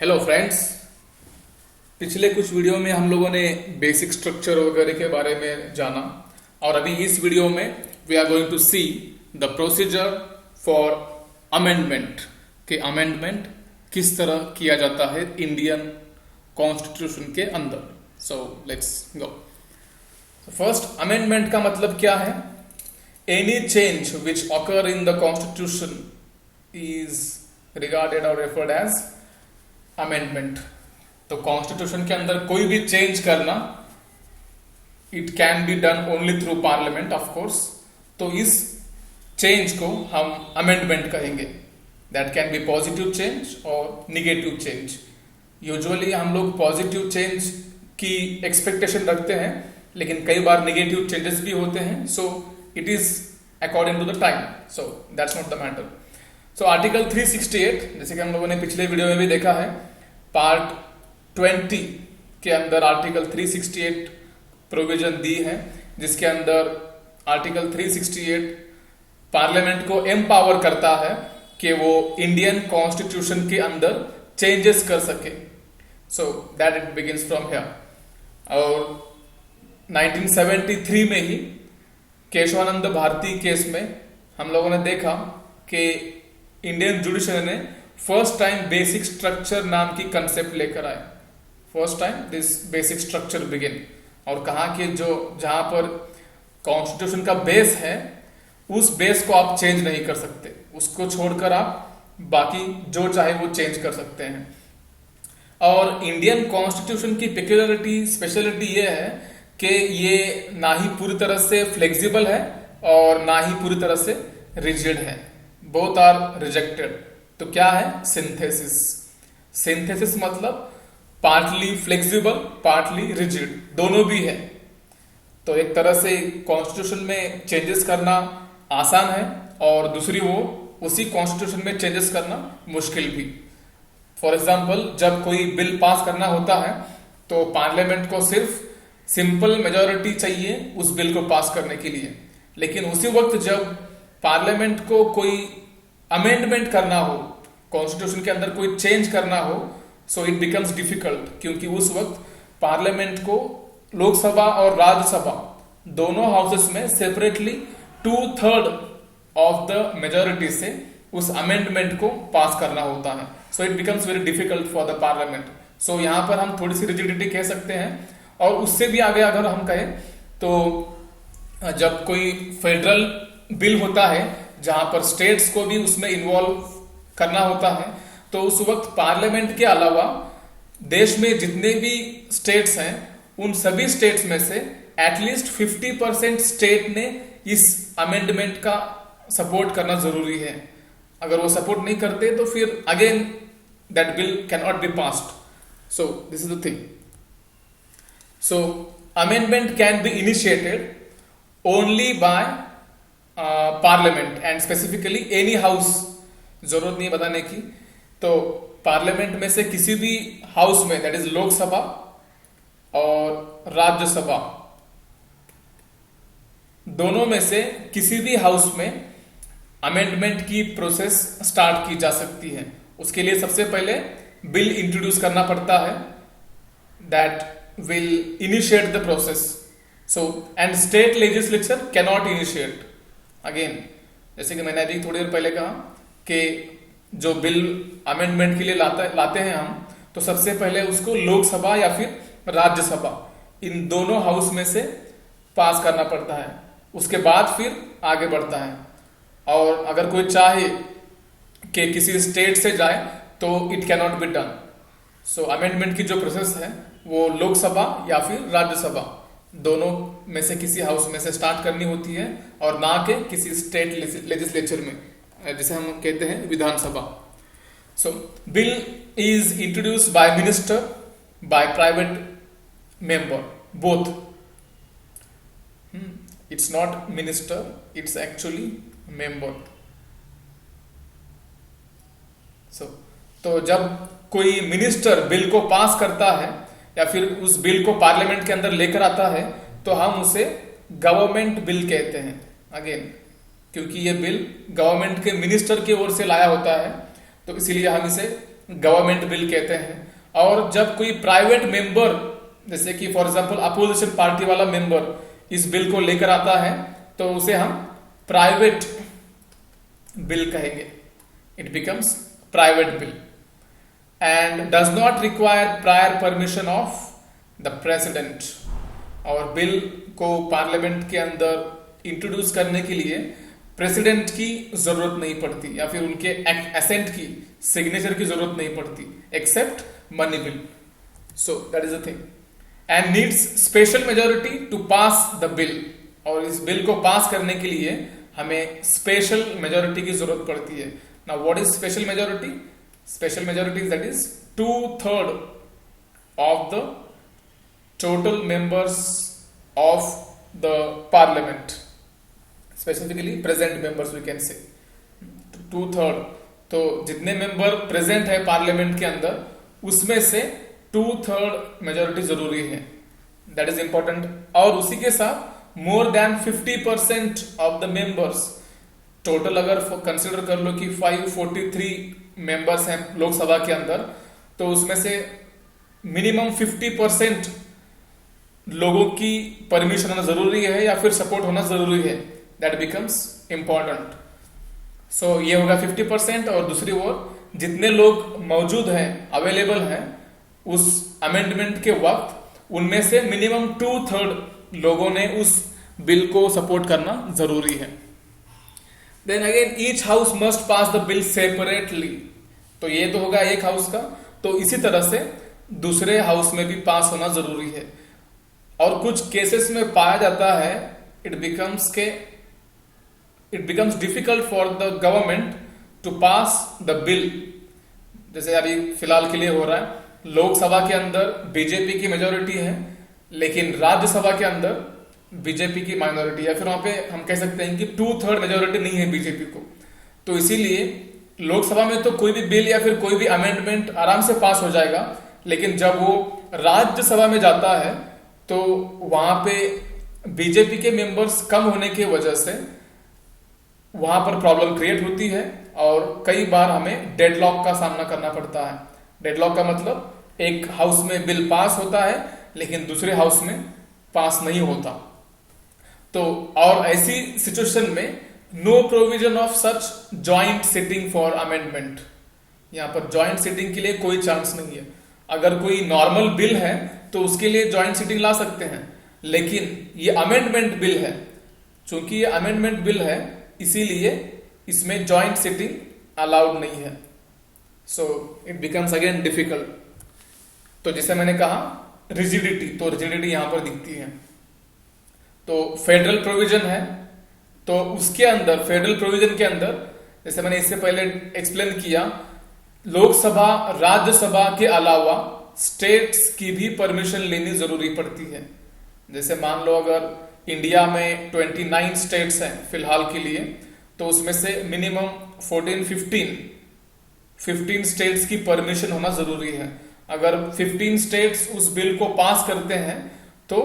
Hello friends. पिछले कुछ video में हम लोगों ने बेसिक स्ट्रक्चर वगैरह के बारे में जाना और अभी इस वीडियो में we are going to see the procedure for amendment कि अमेंडमेंट किस तरह किया जाता है इंडियन कॉन्स्टिट्यूशन के अंदर। So let's go. First, amendment का मतलब क्या है? Any change which occur in the constitution is regarded और रेफर्ड एज अमेंडमेंट। तो कॉन्स्टिट्यूशन के अंदर कोई भी चेंज करना, it can be done only through parliament of course. तो इस चेंज को हम अमेंडमेंट कहेंगे। That can be positive change और निगेटिव चेंज। यूजुअली हम लोग पॉजिटिव चेंज की एक्सपेक्टेशन रखते हैं, लेकिन कई बार निगेटिव चेंजेस भी होते हैं। So it is according to the time. So that's not the matter. So article 368, जैसे कि हम लोगों ने पिछले वीडियो में भी देखा है, पार्ट 20 के अंदर आर्टिकल 368 प्रोविजन दी है, जिसके अंदर आर्टिकल 368 पार्लियामेंट को एम्पावर करता है कि वो इंडियन कॉन्स्टिट्यूशन के अंदर चेंजेस कर सके। So that it begins from here. और 1973 में ही केशवानंद भारती केस में हम लोगों ने देखा कि इंडियन जुडिशरी ने फर्स्ट टाइम बेसिक स्ट्रक्चर नाम की कंसेप्ट लेकर आए। First time this basic structure begin, और कहा कि जो जहां पर कॉन्स्टिट्यूशन का बेस है, उस बेस को आप चेंज नहीं कर सकते, उसको छोड़कर आप बाकी जो चाहे वो चेंज कर सकते हैं। और इंडियन कॉन्स्टिट्यूशन की पेक्युलरिटी, स्पेशलिटी ये है कि ये ना ही पूरी तरह से फ्लेक्सिबल है और ना ही पूरी तरह से रिजिड है। Both are rejected. तो क्या है? सिंथेसिस। सिंथेसिस मतलब पार्टली फ्लेक्सिबल, पार्टली रिजिड, दोनों भी है। तो एक तरह से कॉन्स्टिट्यूशन में चेंजेस करना आसान है और दूसरी वो उसी कॉन्स्टिट्यूशन में चेंजेस करना मुश्किल भी। फॉर एग्जाम्पल, जब कोई बिल पास करना होता है तो पार्लियामेंट को सिर्फ सिंपल मेजॉरिटी चाहिए उस बिल को पास करने के लिए, लेकिन उसी वक्त जब पार्लियामेंट को कोई अमेंडमेंट करना हो, कॉन्स्टिट्यूशन के अंदर कोई चेंज करना हो, सो इट बिकम्स डिफिकल्ट, क्योंकि उस वक्त पार्लियामेंट को लोकसभा और राज्यसभा दोनों हाउसेस में सेपरेटली 2/3 ऑफ द मेजॉरिटी से उस अमेंडमेंट को पास करना होता है। So it becomes very difficult for the parliament. So यहां पर हम थोड़ी सी रिजिडिटी कह सकते हैं। और उससे भी आगे अगर हम कहें तो जब कोई फेडरल बिल होता है जहां पर स्टेट्स को भी उसमें इन्वॉल्व करना होता है, तो उस वक्त पार्लियामेंट के अलावा देश में जितने भी स्टेट्स हैं, उन सभी स्टेट्स में से एटलीस्ट 50% स्टेट ने इस अमेंडमेंट का सपोर्ट करना जरूरी है। अगर वो सपोर्ट नहीं करते तो फिर again that bill can not be passed. So this is the thing. So amendment can be initiated only by parliament and specifically any house. जरूरत नहीं है बताने की। तो पार्लियामेंट में से किसी भी हाउस में, दैट इज लोकसभा और राज्यसभा, दोनों में से किसी भी हाउस में अमेंडमेंट की प्रोसेस स्टार्ट की जा सकती है। उसके लिए सबसे पहले बिल इंट्रोड्यूस करना पड़ता है, that will initiate the process. So and state legislature can not initiate. Again, जैसे कि मैंने अभी थोड़ी देर पहले कहा कि जो बिल अमेंडमेंट के लिए लाते हैं हम, तो सबसे पहले उसको लोकसभा या फिर राज्यसभा, इन दोनों हाउस में से पास करना पड़ता है। उसके बाद फिर आगे बढ़ता है। और अगर कोई चाहे कि किसी स्टेट से जाए तो it can not be done. So amendment की जो प्रोसेस है वो लोकसभा या फिर राज्यसभा दोनों में से किसी हाउस में से स्टार्ट करनी होती है, और ना कि किसी स्टेट लेजिस्लेचर में, जिसे हम कहते हैं Vidhan Sabha. So bill is introduce by minister, by private member, both. It's not minister, it's actually member. So तो जब कोई मिनिस्टर बिल को पास करता है या फिर उस बिल को पार्लियामेंट के अंदर लेकर आता है, तो हम उसे गवर्नमेंट बिल कहते हैं। अगेन, क्योंकि ये बिल गवर्नमेंट के मिनिस्टर की ओर से लाया होता है, तो इसीलिए हम इसे गवर्नमेंट बिल कहते हैं। और जब कोई प्राइवेट मेंबर, जैसे कि फॉर एग्जांपल अपोजिशन पार्टी वाला मेंबर इस बिल को लेकर आता है, तो उसे हम प्राइवेट बिल कहेंगे। It becomes private bill and does not require prior permission of the president. और बिल को पार्लियामेंट के अंदर इंट्रोड्यूस करने के लिए प्रेसिडेंट की जरूरत नहीं पड़ती या फिर उनके एसेंट की, सिग्नेचर की जरूरत नहीं पड़ती, except money bill. So that is the thing and needs special majority to pass the bill. और इस बिल को पास करने के लिए हमें स्पेशल मेजोरिटी की जरूरत पड़ती है। Now what is special majority? Special majority that is 2/3 of the total members of the parliament, specifically present members we can say 2/3। तो जितने मेंबर प्रेजेंट है पार्लियामेंट के अंदर उसमें से 2/3 मेजोरिटी जरूरी है, दैट इज इंपॉर्टेंट। और उसी के साथ more than 50% of the members, total अगर कंसिडर कर लो कि 543 मेंबर्स हैं लोकसभा के अंदर, तो उसमें से मिनिमम 50% लोगों की परमिशन होना जरूरी है या फिर सपोर्ट होना जरूरी है, दैट बिकम्स इंपॉर्टेंट। सो ये होगा 50%। और दूसरी ओर जितने लोग मौजूद हैं, अवेलेबल हैं उस अमेंडमेंट के वक्त, उनमें से मिनिमम 2/3 लोगों ने उस बिल को सपोर्ट करना जरूरी है। Then again each house must pass the bill separately. तो ये तो होगा एक हाउस का, तो इसी तरह से दूसरे हाउस में भी पास होना जरूरी है। और कुछ केसेस में पाया जाता है it becomes difficult for the government to pass the bill. जैसे अभी फिलहाल के लिए हो रहा है, लोकसभा के अंदर बीजेपी की मेजोरिटी है लेकिन राज्यसभा के अंदर बीजेपी की माइनॉरिटी, या फिर वहां पे हम कह सकते हैं कि 2/3 मेजोरिटी नहीं है बीजेपी को। तो इसीलिए लोकसभा में तो कोई भी बिल या फिर कोई भी अमेंडमेंट आराम से पास हो जाएगा, लेकिन जब वो राज्यसभा में जाता है तो वहां पे बीजेपी के मेंबर्स कम होने की वजह से वहां पर प्रॉब्लम क्रिएट होती है और कई बार हमें डेडलॉक का सामना करना पड़ता है। डेडलॉक का मतलब एक हाउस में बिल पास होता है लेकिन दूसरे हाउस में पास नहीं होता। तो और ऐसी सिचुएशन में no provision of such joint sitting for amendment. यहां पर जॉइंट सिटिंग के लिए कोई चांस नहीं है। अगर कोई नॉर्मल बिल है तो उसके लिए जॉइंट सिटिंग ला सकते हैं, लेकिन ये अमेंडमेंट बिल है, चूंकि ये अमेंडमेंट बिल है इसीलिए इसमें जॉइंट सिटिंग अलाउड नहीं है। So it becomes again difficult. तो जैसे मैंने कहा रिजिडिटी, तो रिजिडिटी यहां पर दिखती है। तो फेडरल प्रोविजन है, तो उसके अंदर फेडरल प्रोविजन के अंदर जैसे मैंने इससे पहले एक्सप्लेन किया, लोकसभा राज्यसभा के अलावा स्टेट्स की भी परमिशन लेनी जरूरी पड़ती है। जैसे मान लो अगर इंडिया में 29 स्टेट्स हैं फिलहाल के लिए, तो उसमें से मिनिमम 15 स्टेट्स की परमिशन होना जरूरी है। अगर 15 स्टेट्स उस बिल को पास करते हैं तो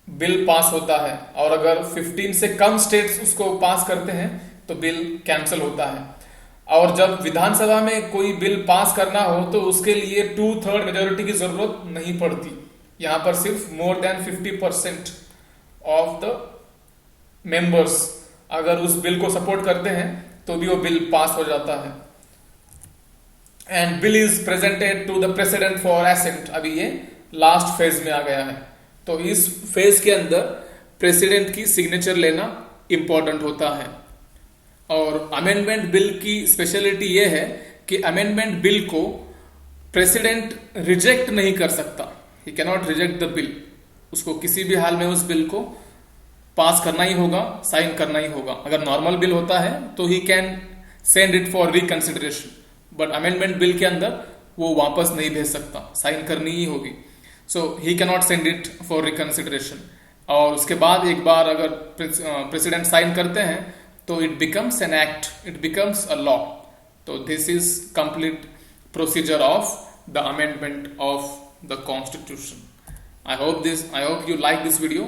बिल पास होता है, और अगर 15 से कम स्टेट्स उसको पास करते हैं तो बिल कैंसिल होता है। और जब विधानसभा में कोई बिल पास करना हो तो उसके लिए 2/3 मेजोरिटी की जरूरत नहीं पड़ती। यहां पर सिर्फ more than 50% of the members अगर उस बिल को सपोर्ट करते हैं तो भी वो बिल पास हो जाता है। And bill is presented to the president for assent. अभी ये लास्ट फेज में आ गया है, तो इस फेज के अंदर प्रेसिडेंट की सिग्नेचर लेना इंपॉर्टेंट होता है। और अमेंडमेंट बिल की स्पेशलिटी यह है कि अमेंडमेंट बिल को प्रेसिडेंट रिजेक्ट नहीं कर सकता। He can not reject the bill. उसको किसी भी हाल में उस बिल को पास करना ही होगा, साइन करना ही होगा। अगर नॉर्मल बिल होता है तो he can send it for reconsideration, but amendment bill के अंदर वो वापस नहीं भेज सकता, साइन करनी ही होगी। So he cannot send it for reconsideration. और उसके बाद एक बार अगर प्रेसिडेंट साइन करते हैं तो it becomes an act, it becomes a law. तो this is complete procedure of the amendment of the constitution. I hope you like this video.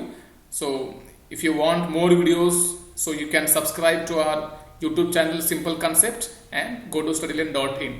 So if you want more videos, so you can subscribe to our YouTube channel Simple Concept and go to studylearn.in.